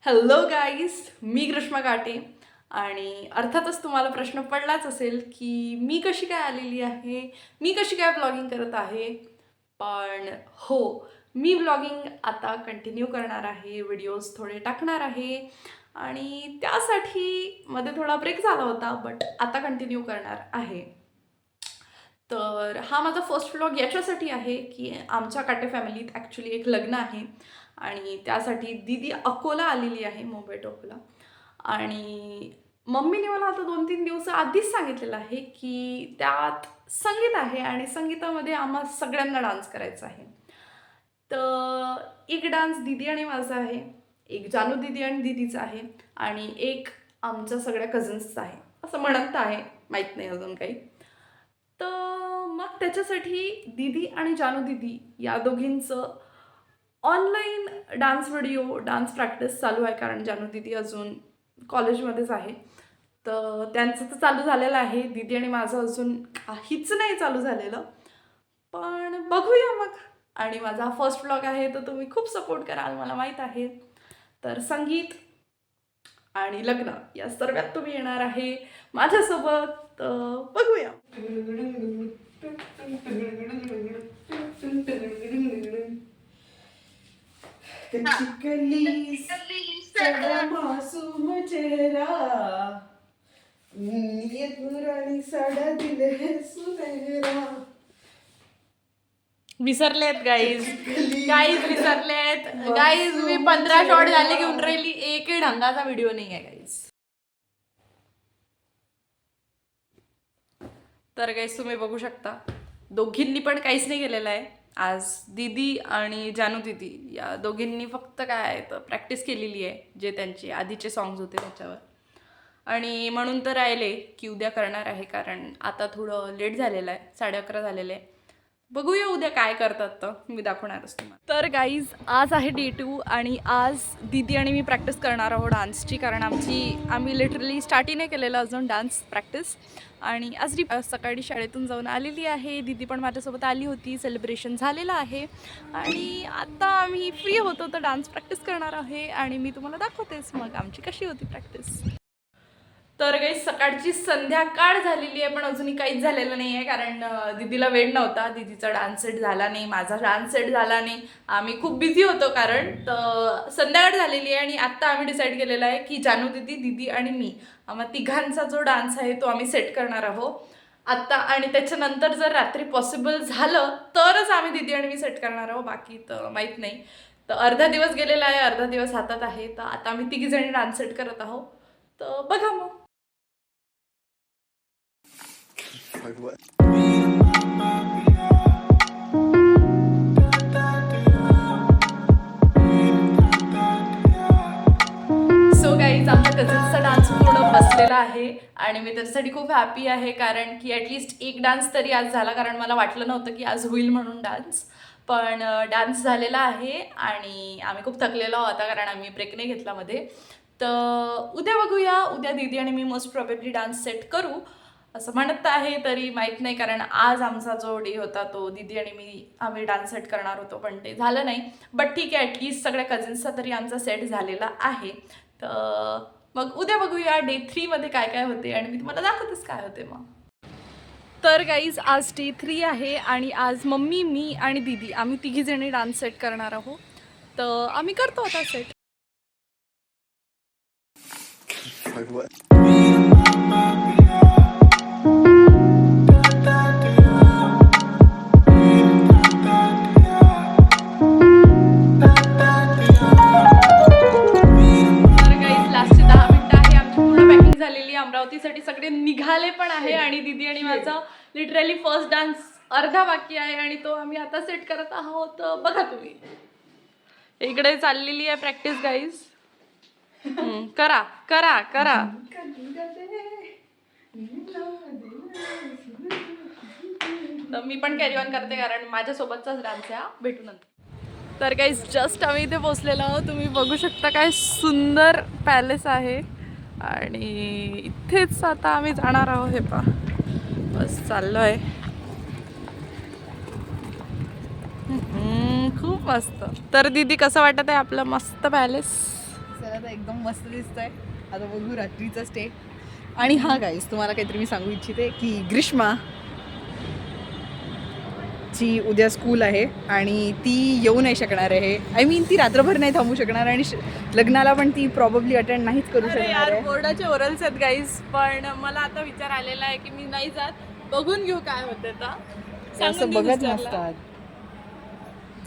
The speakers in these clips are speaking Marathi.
हॅलो गाईज, मी ग्रीष्मा काटे आणि अर्थातच तुम्हाला प्रश्न पडलाच असेल की मी कशी काय आलेली आहे, मी कशी काय ब्लॉगिंग करत आहे. पण हो, मी ब्लॉगिंग आता कंटिन्यू करणार आहे, व्हिडिओज थोडे टाकणार आहे आणि त्यासाठी मध्ये थोडा ब्रेक झाला होता, बट आता कंटिन्यू करणार आहे. तर हा माझा फर्स्ट व्लॉग याच्यासाठी आहे की आमच्या काटे फॅमिलीत ॲक्च्युली एक लग्न आहे आणि त्यासाठी दीदी अकोला आलेली आहे, मुंबई टू अकोला. आणि मम्मीने मला आता 2-3 दिवस आधीच सांगितलेलं आहे की त्यात संगीत आहे आणि संगीतामध्ये आम्हा सगळ्यांना डान्स करायचा आहे. तर एक डान्स दीदी आणि माझा आहे, एक जानू दीदी आणि दीदीचा आहे आणि एक आमच्या सगळ्या कझन्सचा आहे, असं म्हणत आहे, माहीत नाही अजून काही. तर मग त्याच्यासाठी दीदी आणि जानू दीदी या दोघींचं online dance video, dance practice चालू आहे, कारण जानू दीदी अजून कॉलेजमध्येच आहे. तर त्यांचं तर चालू झालेलं आहे, दीदी आणि माझं अजून काहीच नाही चालू झालेलं. पण बघूया मग. आणि माझा फर्स्ट व्लॉग आहे, तर तुम्ही खूप सपोर्ट कराल मला माहीत आहे. तर संगीत आणि लग्न या सर्वात तुम्ही येणार आहे माझ्यासोबत. बघूया. कली सदा मासूम चेहरा, नियत नूरानी साडा दिल है सुनहरा. विसरलेत गाईज, विसरलेत गाईज. मी 15 शॉट झाले घेऊन राहिली, एकही ढंगाचा व्हिडिओ नाही आहे गाईज. तर गाईज तुम्ही बघू शकता, दोघींनी पण काहीच नाही केलेलं आहे आज. दीदी आणि जानू दीदी या दोघींनी फक्त काय आहे तर प्रॅक्टिस केलेली आहे, जे त्यांचे आधीचे सॉंग्स होते त्याच्यावर. आणि म्हणून तर राहिले की उद्या करणार आहे, कारण आता थोडं लेट झालेलं आहे, 11:30 झालेलं आहे. बघूया उद्या काय करतात, तर मी दाखवणारच तुम्हाला. तर गाईज आज आहे डे 2 आणि आज दीदी आणि मी प्रॅक्टिस करणार आहोत डान्सची, कारण आम्ही लिटरली स्टार्टही नाही केलेलं अजून डान्स प्रॅक्टिस. आणि आज सकाळी शाळेतून जाऊन आलेली आहे, दीदी पण माझ्यासोबत आली होती, सेलिब्रेशन झालेलं आहे आणि आता आम्ही फ्री होतो तर डान्स प्रॅक्टिस करणार आहे आणि मी तुम्हाला दाखवतेच मग आमची कशी होती प्रॅक्टिस. तर काही सकाळची संध्याकाळ झालेली आहे, पण अजूनही काहीच झालेलं नाही आहे, कारण दीदीला वेळ नव्हता. दीदीचा डान्स सेट झाला नाही, माझा डान्स सेट झाला नाही, आम्ही खूप बिझी होतो, कारण तर संध्याकाळ झालेली आहे. आणि आत्ता आम्ही डिसाईड केलेलं आहे की जानू दीदी, दीदी आणि मी, आम्हा तिघांचा जो डान्स आहे तो आम्ही सेट करणार आहोत आत्ता. आणि त्याच्यानंतर जर रात्री पॉसिबल झालं तरच आम्ही दीदी आणि मी सेट करणार आहोत, बाकी तर माहीत नाही. तर अर्धा दिवस गेलेला आहे, अर्धा दिवस हातात आहे, तर आता आम्ही तिघीजणी डान्स सेट करत आहोत. तर बघा मग. सो गाईज, आमच्या कझन्सचा डान्स पूर्ण बसलेला आहे आणि मी त्याच्यासाठी खूप हॅपी आहे, कारण की ॲटलिस्ट एक डान्स तरी आज झाला, कारण मला वाटलं नव्हतं की आज होईल म्हणून डान्स. पण डान्स झालेला आहे आणि आम्ही खूप थकलेलो होता, कारण आम्ही ब्रेक नाही घेतला मध्ये. तर उद्या बघूया, उद्या दीदी आणि मी मोस्ट प्रॉबेबली डान्स सेट करू असं म्हणत आहे, तरी माहीत नाही, कारण आज आमचा जो डे होता तो दीदी आणि आम्ही डान्स सेट करणार होतो, पण ते झालं नाही. बट ठीक आहे, ॲटलिस्ट सगळ्या कझिन्सचा तरी आमचा सेट झालेला आहे. तर मग उद्या बघूया डे 3 मध्ये काय काय होते आणि मी तुम्हाला दाखवतेच काय होते मग. तर गाईज आज डे 3 आहे आणि आज मम्मी, मी आणि दीदी आम्ही तिघीजणी डान्स सेट करणार आहोत. तर आम्ही करतो आता सेट. अमरावतीसाठी सगळे निघाले पण आहे आणि दीदी आणि माझा लिटरली फर्स्ट डान्स अर्धा बाकी आहे आणि तो आम्ही आता सेट करत आहोत. बघा तुम्ही, इकडे चाललेली आहे प्रॅक्टिस गाईज. करा करा करा. तर मी पण कॅरी ऑन करते, कारण माझ्यासोबतचाच डान्स आहे. भेटू नंतर. तर गाईज जस्ट आम्ही इथे पोचलेलो आहोत, तुम्ही बघू शकता काय सुंदर पॅलेस आहे आणि इथेच आता आम्ही जाणार आहोत. हे पा, बस चाललो आहे. खूप मस्त. तर दीदी कसं वाटत आहे आपलं मस्त पॅलेस? चला तर एकदम मस्त दिसतंय. आता बघू रात्रीचा स्टे. आणि हा गाईस तुम्हाला काहीतरी मी सांगू इच्छिते की ग्रीष्मा ची उद्या स्कूल आहे आणि ती येऊ नाही शकणार आहे. आय मीन ती रात्रभर नाही थांबू शकणार आणि लग्नाला पण ती प्रॉब्ली अटेंड नाहीच करू शकणार आहे. बोर्डाचे ओरल्स आहेत गाईज, पण मला आता विचार आलेला आहे की मी नाही जात, बघून घेऊ काय होते तर. असं बघत नसतात.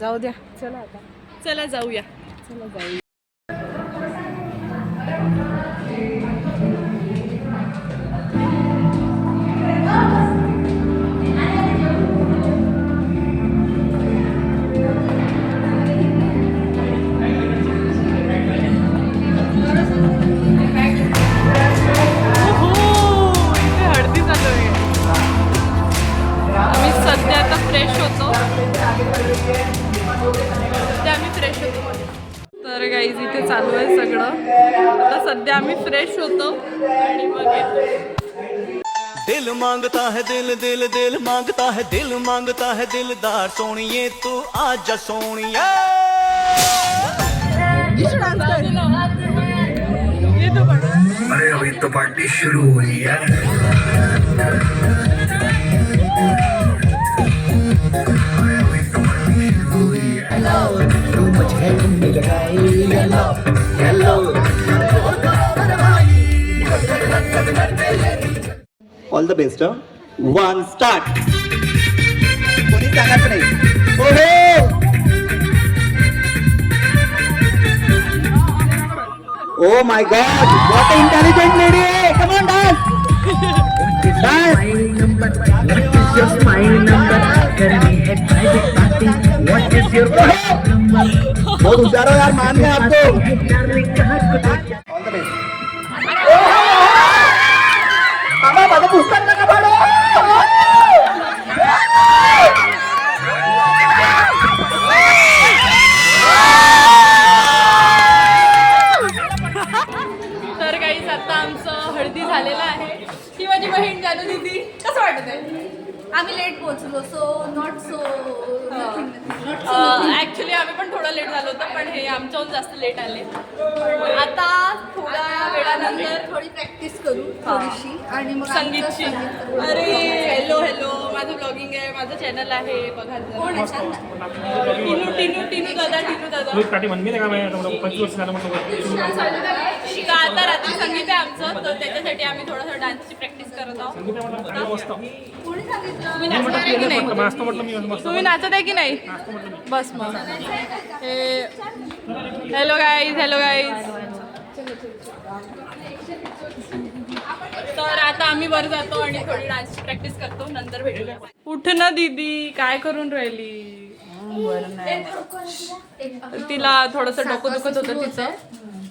जाऊ द्या, चला आता चला जाऊया. चला जाऊ. आम्ही सध्या आता फ्रेश होतो. तर गाईज इथे चालू आहे सगळं. आता सध्या आम्ही फ्रेश होतो आणि मग येतो. दिल मांगता है दिल दिल दिल मांगता है दिल मांगता है दिलदार सोनिए तू आजा सोनिया. अरे अभी तो पार्टी शुरू हुई है. तू मुझे all the best. One start. कोणी सांगत नाही. Oh my God, what a intelligent lady. Come on dance. बहुत होशियार हो यार, मान गए आपको. All the best. बाबा माझं पुस्तक नका पाडू. तर गाईज आता आमचं हळदी झालेलं आहे. ही माझी बहीण जानू दीदी. कसं वाटत आहे? आम्ही लेट पोहोचलो, सो नॉट सो ऍक्च्युली आम्ही पण थोडं लेट झालो होतं, पण हे आमच्याहून जास्त लेट आले. आता थोड्या वेळानंतर थोडी प्रॅक्टिस करू थोडीशी आणि मग संगीतची. अरे हॅलो हॅलो, माझं ब्लॉगिंग आहे, माझं चॅनल आहे, बघा जरा. कोण आहे सांग ना. टिनू टिनू टिनू दादा टिनू दादा. का आता रात्री संगीत आहे आमचं, तर त्याच्यासाठी आम्ही थोडंसं डान्सची प्रॅक्टिस करत आहोत. कोणी सांगितलं? तुम्ही नाचत आहे की नाही? तुम्ही नाचत आहे की नाही? बस मग. Hello guys, hello guys. तर आता आम्ही वर जातो आणि थोडी डान्सची प्रॅक्टिस करतो, नंतर भेटूया. उठ ना दीदी, काय करून राहिली? तिला थोडंसं डोकं दुखत होतं तिचं,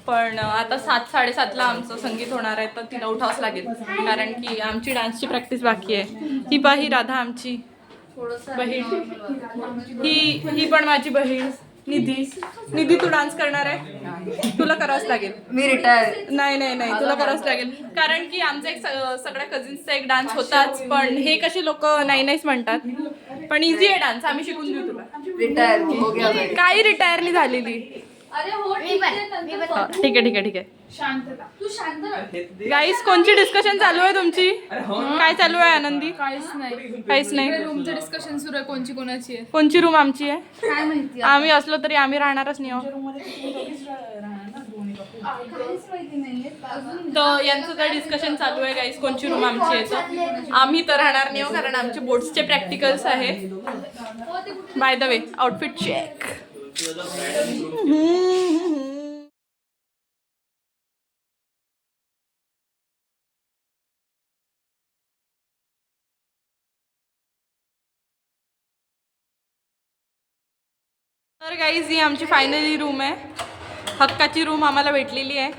पण आता 7-7:30ला आमचं संगीत होणार आहे, तर तिला उठावंच लागेल, कारण की आमची डान्सची प्रॅक्टिस बाकी आहे. ही पाही राधा आमची बहीण, ही पण माझी बहीण निधी. निधी तू डान्स करणार आहे? तुला करावंच लागेल. मी रिटायर. नाही नाही नाही, तुला करावंच लागेल, कारण की आमचा एक सगळ्या कझिन्सचा एक डान्स होताच, पण हे कसे लोक नाही नाहीच म्हणतात, पण इझी आहे डान्स, आम्ही शिकून देऊ तुला. रिटायर हो गया. काही रिटायर नाही झालेली. अरे हो ठीक आहे. ठीक आहे ठीक आहे ठीक आहे. शांतता. तू शांत राह. गाईस, कोणची डिस्कशन चालू आहे तुमची? काय चालू आहे आनंदी? काहीच नाही. काहीच नाही. रूमचं डिस्कशन सुरू आहे, कोणची कोणाची आहे. कोणची रूम आमची आहे? काय माहिती आम्ही असलो तरी आम्ही राहणारच नाही. काहीच माहिती नाहीये अजून. तर यांचं तर डिस्कशन चालू आहे गाईस, कोणची रूम आमची आहे. तर आम्ही तर राहणार नाही, कारण आमचे बोर्ड्सचे प्रॅक्टिकल्स आहे. By the way, outfit check. तर गाईज, ही आमची फायनली रूम आहे. हक्काची रूम आम्हाला भेटलेली आहे.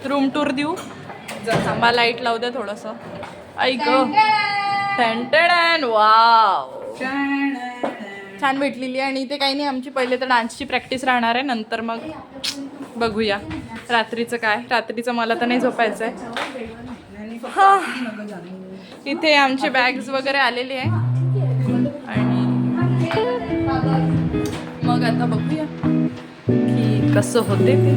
रूम टूर देऊ. आम्हाला लाईट लावू द्या थोडंसं. ऐक, वाव, छान भेटलेली आहे. आणि इथे काही नाही, आमची पहिले तर डान्सची प्रॅक्टिस राहणार आहे, नंतर मग बघूया रात्रीचं काय. रात्रीचं मला तर नाही झोपायचं आहे. हां, इथे आमचे बॅग्स वगैरे आलेले आहे आणि मग आता बघूया की कसं होते ते.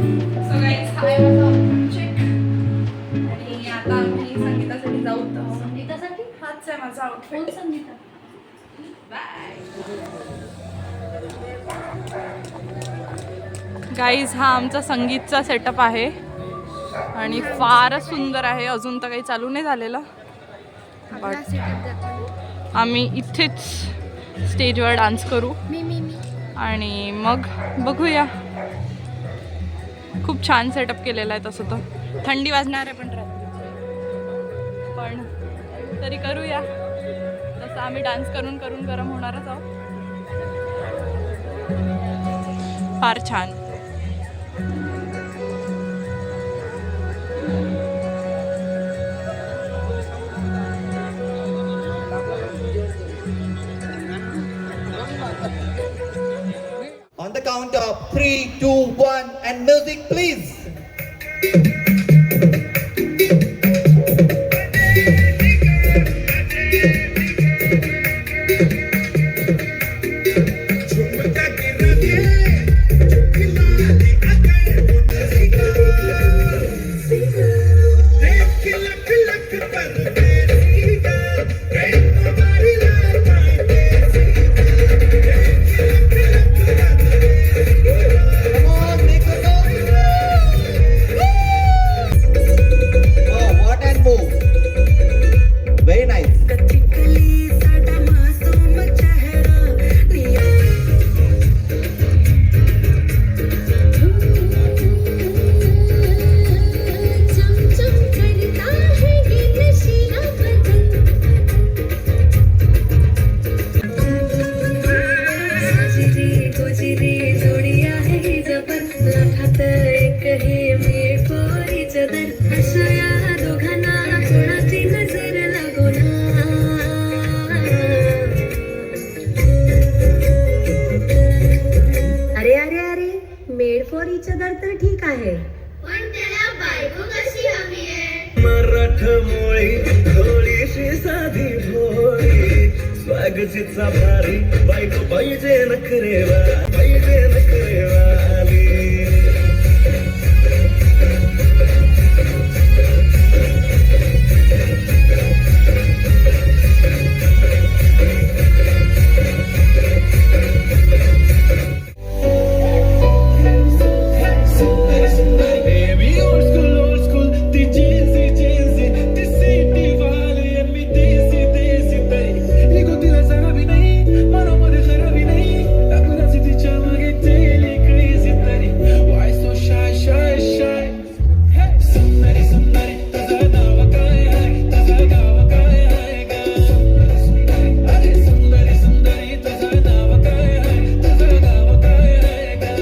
माझा आउटफिट. बोल संगीता. गाईज हा आमचा संगीतचा सेटअप आहे आणि फारच सुंदर आहे. अजून तर काही चालू नाही झालेलं, बट आम्ही इथेच स्टेजवर डान्स करू आणि मग बघूया. खूप छान सेटअप केलेला आहे. तसं तर थंडी वाजणार आहे पण रात्री, पण तरी करूया. तसं आम्ही डान्स करून करून गरम होणारच आहोत. फार छान. On the count of 3, 2, 1, and music, please. Come on, make a noise. Oh, what and move. Very nice. अरे अरे अरे, मेड फॉर इच अदर तर ठीक आहे, पण त्याला बायको कशी हवी आहे? मराठमोळी थोडीशी साधी भोळी स्वागतीचा भारी बायको पाहिजे नखरेवा पाहिजे नखरेवाली. Baby, old school, ती jersey, ती city वाली and मी देसी तरी ही गोतीला जरा भी नाही, मनामध्ये जरा भी नाही, टाकूनच तिच्या मागे daily crazy तरी. Why so shy? Hey, सुंदरी, तुझं नाव काय आहे, तुझं नाव काय आहे गं? अरे सुंदरी, तुझं नाव काय आहे, तुझं नाव काय आहे गं?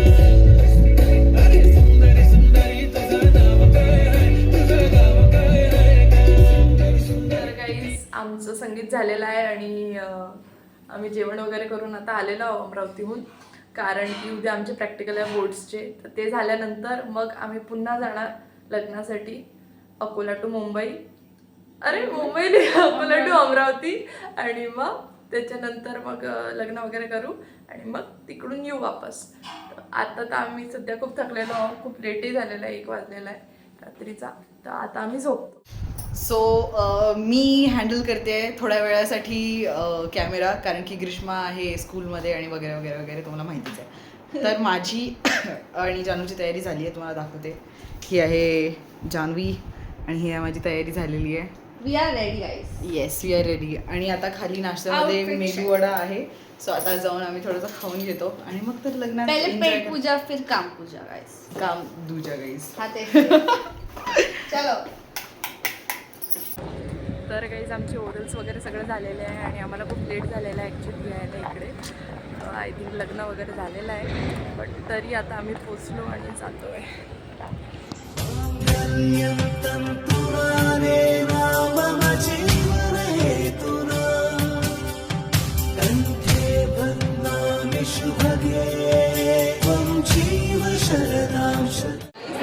अरे सुंदरी, तुझं नाव काय आहे, तुझं नाव काय आहे गं? तर गाईज आमचं संगीत झालेलं आहे आणि आम्ही जेवण वगैरे करून आता आलेलो आहोत अमरावतीहून, कारण की उद्या आमचे प्रॅक्टिकल आहे बोर्ड्सचे. तर ते झाल्यानंतर मग आम्ही पुन्हा जाणार लग्नासाठी अकोला टू मुंबई. मुंबई नाही, अकोला टू अमरावती. आणि मग त्याच्यानंतर मग लग्न वगैरे करू आणि मग तिकडून येऊ वापस. आता तर आम्ही सध्या खूप थकलेलो आहोत, खूप लेटही झालेला आहे, 1 वाजलेला आहे रात्रीचा. तर आता आम्ही झोपतो. सो मी हँडल करते थोड्या वेळासाठी कॅमेरा, कारण की ग्रीष्मा आहे स्कूलमध्ये आणि वगैरे वगैरे वगैरे तुम्हाला माहितीच आहे. तर माझी आणि जानूची तयारी झाली आहे, तुम्हाला दाखवते. ही आहे जान्हवी आणि ही आहे माझी तयारी झालेली आहे. We are ready guys. Yes, we are ready. आणि आता खाली नाश्त्यामध्ये मेदू वडा आहे. सो आता जाऊन आम्ही थोडंसं खाऊन घेतो आणि मग तर लग्नात पहले enjoy पेट पूजा फिर काम पूजा गाईज. काम दूजा गाईस. हा ते चलो. तर गाईज आमचे ओरल्स वगैरे सगळं झालेले आहे आणि आम्हाला खूप लेट झालेलं आहे ॲक्च्युली यायला इकडे. आय थिंक लग्न वगैरे झालेलं आहे, बट तरी आता आम्ही पोचलो आणि जातो आहे.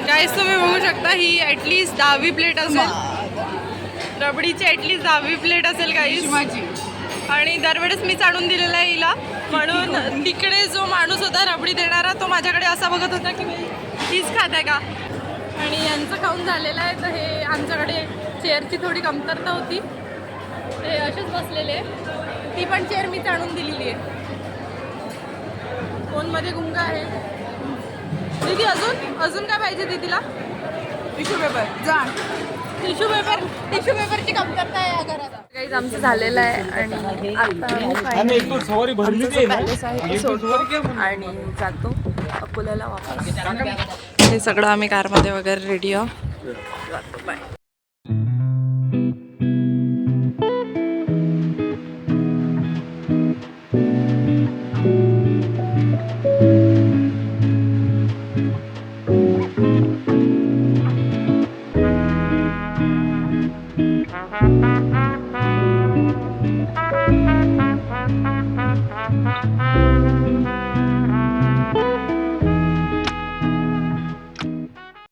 गाईज तुम्ही बघू शकता ही ॲटलिस्ट 10वी प्लेट असेल, रबडीची ॲटलिस्ट 10वी प्लेट असेल गाईज. आणि दरवेळेस मीच आणून दिलेला आहे हिला, म्हणून तिकडे जो माणूस होता रबडी देणारा तो माझ्याकडे असा बघत होता की हीच खात आहे का. आणि यांचं खाऊन झालेलं आहे. तर हे आमच्याकडे चेअरची थोडी कमतरता होती ते असेच बसलेले. ती पण चेअर मीच आणून दिलेली आहे. फोनमध्ये गुंग आहे. दीदी अजून काय पाहिजे दीदीला? टिश्यू पेपर जा. टिश्यू पेपरची कमतरता आहे या घरात. काहीच आमचं झालेलं आहे आणि आता आम्ही पॅलेस आहे ते सोडतो आणि जातो अकोल्याला वापस. हे सगळं आम्ही कारमध्ये वगैरे रेडी आहोत. जातो बाय.